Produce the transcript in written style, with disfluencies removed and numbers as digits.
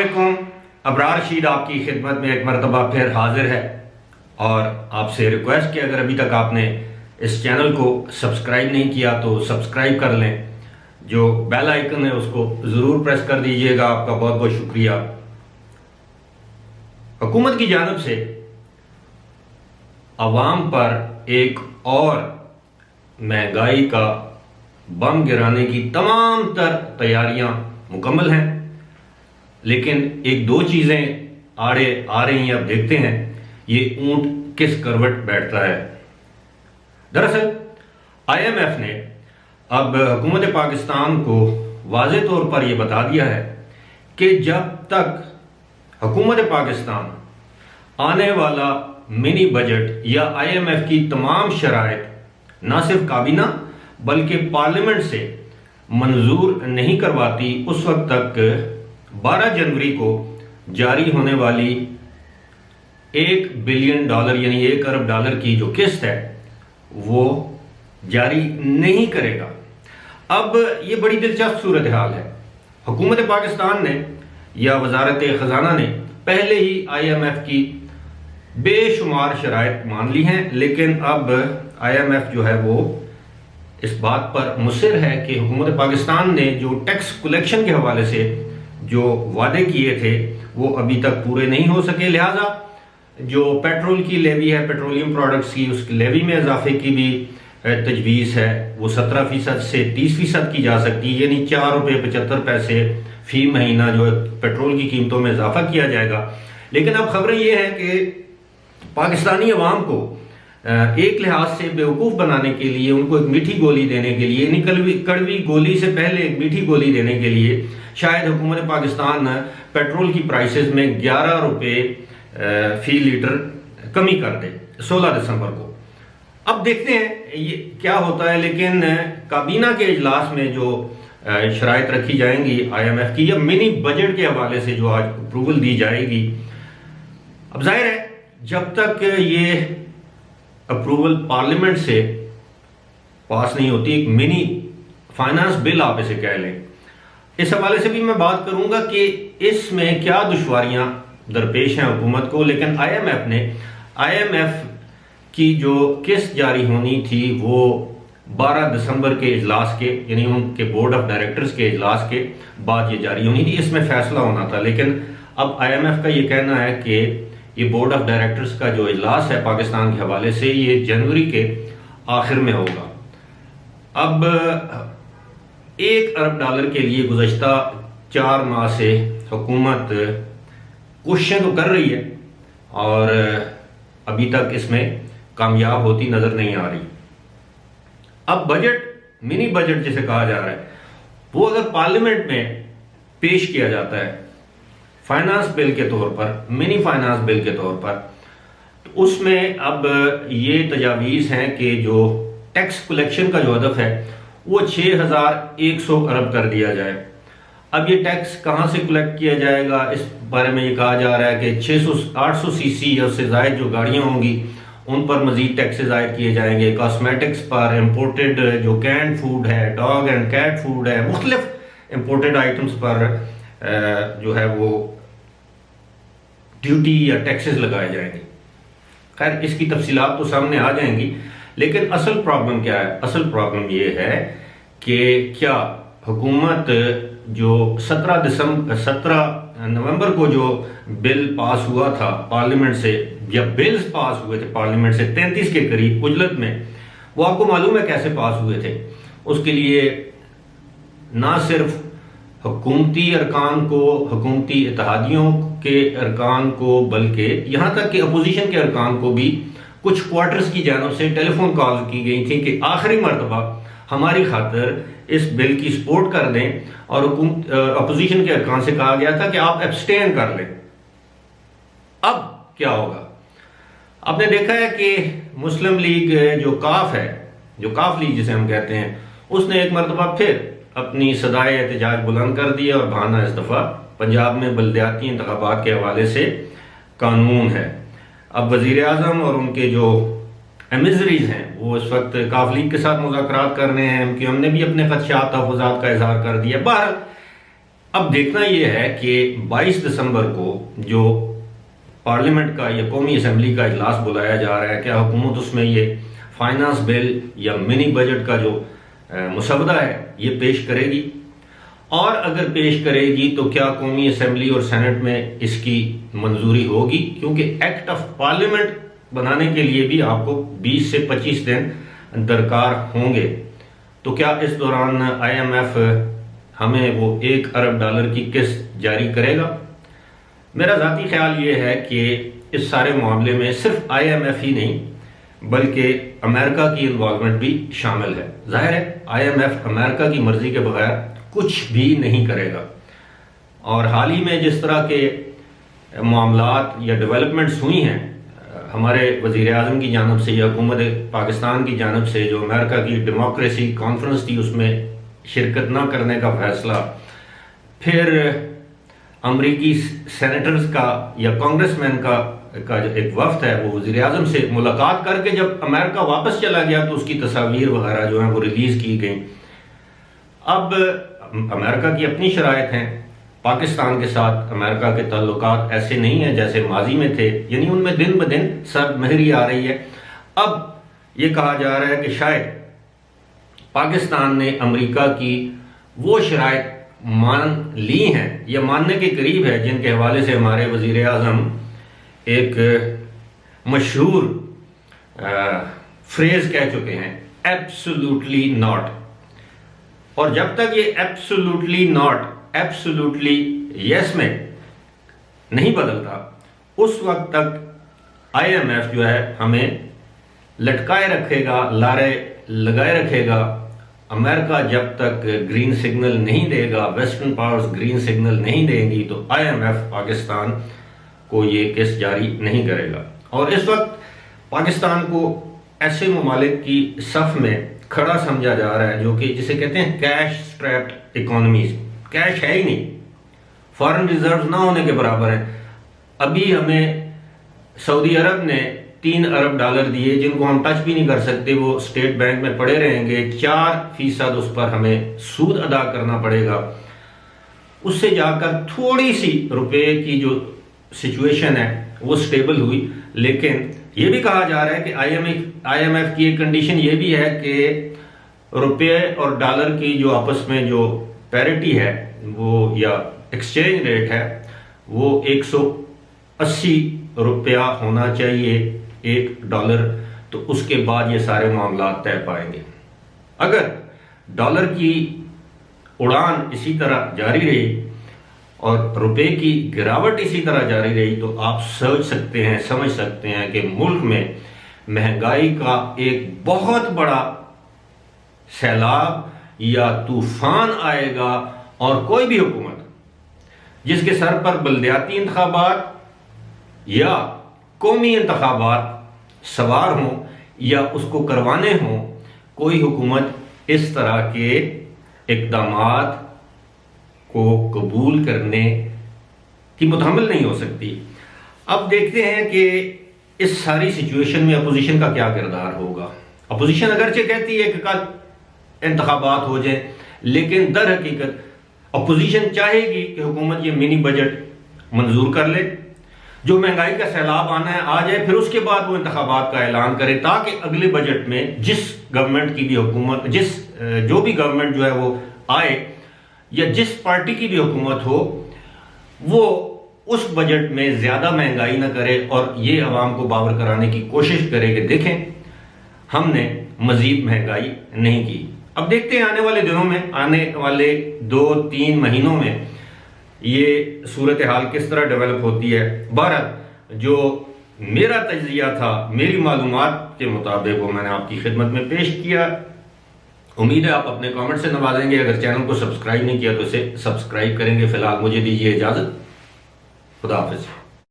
अस्सलामुअलैकुम। अबरार रशीद आपकी खिदमत में एक मरतबा फिर हाजिर है और आपसे रिक्वेस्ट कि अगर अभी तक आपने इस चैनल को सब्सक्राइब नहीं किया तो सब्सक्राइब कर लें। जो बेल आइकन है उसको ज़रूर प्रेस कर दीजिएगा। आपका बहुत बहुत शुक्रिया। हुकूमत की जानिब से अवाम पर एक और महंगाई का बम गिराने की तमाम तर तैयारियां मुकम्मल हैं, लेकिन एक दो चीजें आड़े आ रही हैं। अब देखते हैं ये ऊंट किस करवट बैठता है। दरअसल IMF ने अब हुकूमत पाकिस्तान को वाज़ेह तौर पर यह बता दिया है कि जब तक हुकूमत पाकिस्तान आने वाला मिनी बजट या IMF की तमाम शराइत न सिर्फ काबीना बल्कि पार्लियामेंट से मंजूर नहीं करवाती, उस वक्त तक 12 जनवरी को जारी होने वाली $1 बिलियन यानी $1 अरब की जो किस्त है वो जारी नहीं करेगा। अब ये बड़ी दिलचस्प सूरत हाल है। हुकूमत पाकिस्तान ने या वजारत खजाना ने पहले ही IMF की बेशुमार शराइत मान ली हैं, लेकिन अब IMF जो है वो इस बात पर मुसिर है कि हुकूमत पाकिस्तान ने जो टैक्स कलेक्शन के हवाले से जो वादे किए थे वो अभी तक पूरे नहीं हो सके। लिहाजा जो पेट्रोल की लेवी है, पेट्रोलियम प्रोडक्ट्स की, उस लेवी में इजाफे की भी तजवीज़ है। वो 17% से 30% की जा सकती है, यानी ₹4.75 फी महीना जो पेट्रोल की कीमतों में इजाफा किया जाएगा। लेकिन अब खबरें ये हैं कि पाकिस्तानी अवाम को एक लिहाज से बेवकूफ़ बनाने के लिए, उनको एक मीठी गोली देने के लिए, यानी कड़वी गोली से पहले एक मीठी गोली देने के लिए शायद हुकूमत पाकिस्तान पेट्रोल की प्राइसेस में ₹11 फी लीटर कमी कर दे 16 दिसंबर को। अब देखते हैं ये क्या होता है। लेकिन काबीना के इजलास में जो शराइत रखी जाएंगी IMF की या मिनी बजट के हवाले से जो आज अप्रूवल दी जाएगी, अब जाहिर है जब तक ये अप्रूवल पार्लियामेंट से पास नहीं होती, एक मिनी फाइनेंस बिल आप इसे कह लें, इस हवाले से भी मैं बात करूंगा कि इसमें क्या दुश्वारियां दरपेश हैं हुकूमत को। लेकिन IMF की जो किस्त जारी होनी थी वो 12 दिसंबर के इजलास के, यानी उनके बोर्ड ऑफ डायरेक्टर्स के इजलास के बाद ये जारी होनी थी। इसमें फैसला होना था, लेकिन अब IMF का ये कहना है कि ये बोर्ड ऑफ डायरेक्टर्स का जो इजलास है पाकिस्तान के हवाले से ये जनवरी के आखिर में होगा। अब $1 अरब के लिए गुज़श्ता 4 माह से हुकूमत कोशिशें तो कर रही है और अभी तक इसमें कामयाब होती नजर नहीं आ रही। अब बजट, मिनी बजट जिसे कहा जा रहा है, वो अगर पार्लियामेंट में पेश किया जाता है फाइनेंस बिल के तौर पर, मिनी फाइनेंस बिल के तौर पर, तो उसमें अब ये तजावीज़ हैं कि जो टैक्स कलेक्शन का जो हदफ है वो 6100 अरब कर दिया जाए। अब ये टैक्स कहाँ से कलेक्ट किया जाएगा, इस बारे में ये कहा जा रहा है कि 800 सीसी या उससे ज़ायद जो गाड़ियाँ होंगी उन पर मजीद टैक्सेस आयद किए जाएंगे। कॉस्मेटिक्स पर, इम्पोर्टेड जो कैंड फूड है, डॉग एंड कैट फूड है, मुख्तलिफ इम्पोर्टेड आइटम्स पर जो है वो ड्यूटी या टैक्सेस लगाए जाएंगे। खैर इसकी तफसीलात तो सामने आ जाएंगी, लेकिन असल प्रॉब्लम क्या है? असल प्रॉब्लम ये है कि क्या हुकूमत जो 17 नवंबर को जो बिल पास हुआ था पार्लियामेंट से, या बिल्स पास हुए थे पार्लियामेंट से 33 के करीब उजलत में, वो आपको मालूम है कैसे पास हुए थे। उसके लिए ना सिर्फ हुकूमती अरकान को, हुकूमती इत्तेहादियों के अरकान को, बल्कि यहाँ तक कि अपोजिशन के अरकान को भी कुछ क्वार्टर्स की जानब से टेलीफोन कॉल की गई थी कि आखिरी मरतबा हमारी खातिर इस बिल की सपोर्ट कर दें, और अपोजिशन के अरकान से कहा गया था कि आप एब्सटेन कर लें। अब क्या होगा? आपने देखा है कि मुस्लिम लीग जो काफ है, जो काफ लीग जिसे हम कहते हैं, उसने एक मरतबा फिर अपनी सदाए एहतजाज बुलंद कर दिया और बहाना इस दफ़ा पंजाब में बल्दियाती इंतखाबात के हवाले से कानून है। अब वज़ीर आज़म और उनके जो एमिजरीज हैं वो इस वक्त काफ लीग के साथ मुज़ाकरात कर रहे हैं, कि हमने भी अपने खदशात तहफ़्फ़ुज़ात का इजहार कर दिया। बहरहाल अब देखना यह है कि 22 दिसंबर को जो पार्लियामेंट का या कौमी असम्बली का इजलास बुलाया जा रहा है, क्या हुकूमत उसमें ये फाइनेंस बिल या मिनी बजट का जो मुसवदा है ये पेश करेगी, और अगर पेश करेगी तो क्या कौमी असम्बली और सेनेट में इसकी मंजूरी होगी, क्योंकि एक्ट ऑफ पार्लियामेंट बनाने के लिए भी आपको 20 से 25 दिन दरकार होंगे। तो क्या इस दौरान IMF हमें वो $1 अरब की किस्त जारी करेगा? मेरा ज़ाती ख्याल ये है कि इस सारे मामले में सिर्फ IMF ही नहीं बल्कि अमेरिका की इन्वॉल्वमेंट भी शामिल है। जाहिर है IMF अमेरिका की मर्जी के बगैर कुछ भी नहीं करेगा, और हाल ही में जिस तरह के मामलात या डेवलपमेंट्स हुई हैं, हमारे वज़ीर आज़म की जानब से या हुकूमत पाकिस्तान की जानब से जो अमेरिका की डेमोक्रेसी कॉन्फ्रेंस थी उसमें शिरकत ना करने का फैसला, फिर अमरीकी सेनेटर्स का या कांग्रेसमैन का जो एक वफ्द है वो वज़ीर आज़म से मुलाकात करके जब अमेरिका वापस चला गया तो उसकी तस्वीर वगैरह जो है वो रिलीज़ की गई। अब अमेरिका की अपनी शराइत हैं, पाकिस्तान के साथ अमेरिका के ताल्लुकात ऐसे नहीं हैं जैसे माजी में थे, यानी उनमें दिन ब दिन सर्द महरी आ रही है। अब ये कहा जा रहा है कि शायद पाकिस्तान ने अमेरिका की वो शराइत मान ली हैं या मानने के करीब है जिनके हवाले से हमारे वज़ीर आज़म एक मशहूर फ्रेज कह चुके हैं, एब्सोल्युटली नॉट। और जब तक ये एब्सोल्युटली नॉट एब्सोल्युटली यस में नहीं बदलता उस वक्त तक IMF जो है हमें लटकाए रखेगा, लारे लगाए रखेगा। अमेरिका जब तक ग्रीन सिग्नल नहीं देगा, वेस्टर्न पावर्स ग्रीन सिग्नल नहीं देंगी तो IMF पाकिस्तान को ये किस्त जारी नहीं करेगा। और इस वक्त पाकिस्तान को ऐसे ममालिक की सफ में खड़ा समझा जा रहा है जो कि जिसे कहते हैं कैश स्ट्रैप्ड इकोनॉमीज। कैश है ही नहीं, फॉरेन रिजर्व ना होने के बराबर है। अभी हमें सऊदी अरब ने $3 अरब दिए जिनको हम टच भी नहीं कर सकते, वो स्टेट बैंक में पड़े रहेंगे। 4% उस पर हमें सूद अदा करना पड़ेगा। उससे जाकर थोड़ी सी रुपए की जो सिचुएशन है वो स्टेबल हुई, लेकिन ये भी कहा जा रहा है कि IMF की एक कंडीशन ये भी है कि रुपये और डॉलर की जो आपस में जो पैरिटी है वो या एक्सचेंज रेट है वो 180 रुपया होना चाहिए $1, तो उसके बाद ये सारे मामला तय पाएंगे। अगर डॉलर की उड़ान इसी तरह जारी रही और रुपए की गिरावट इसी तरह जारी रही तो आप सोच सकते हैं, समझ सकते हैं कि मुल्क में महंगाई का एक बहुत बड़ा सैलाब या तूफान आएगा, और कोई भी हुकूमत जिसके सर पर बल्दियाती इंतखाबात या कौमी इंतखाबात सवार हों या उसको करवाने हों, कोई हुकूमत इस तरह के इक़दामात को कबूल करने की मुतहम्मिल नहीं हो सकती। अब देखते हैं कि इस सारी सिचुएशन में अपोजिशन का क्या किरदार होगा। अपोजिशन अगरचे कहती है कि कल इंतखाबात हो जाए, लेकिन दर हकीकत अपोजिशन चाहेगी कि हुकूमत ये मिनी बजट मंजूर कर ले, जो महंगाई का सैलाब आना है आ जाए, फिर उसके बाद वो इंतखाबात का ऐलान करे, ताकि अगले बजट में जिस गवर्नमेंट की भी हुकूमत जो भी गवर्नमेंट जो है वो आए या जिस पार्टी की भी हुकूमत हो वो उस बजट में ज़्यादा महंगाई ना करे और ये अवाम को बावर कराने की कोशिश करे कि देखें हमने मज़ीद महंगाई नहीं की। अब देखते हैं आने वाले दिनों में, आने वाले 2-3 महीनों में ये सूरत हाल किस तरह डेवलप होती है। बहरहाल जो मेरा तज्जिया था, मेरी मालूमात के मुताबिक वो मैंने आपकी खिदमत में पेश किया। उम्मीद है आप अपने कमेंट से नवाजेंगे। अगर चैनल को सब्सक्राइब नहीं किया तो इसे सब्सक्राइब करेंगे। फिलहाल मुझे दीजिए इजाज़त। खुदा हाफिज़।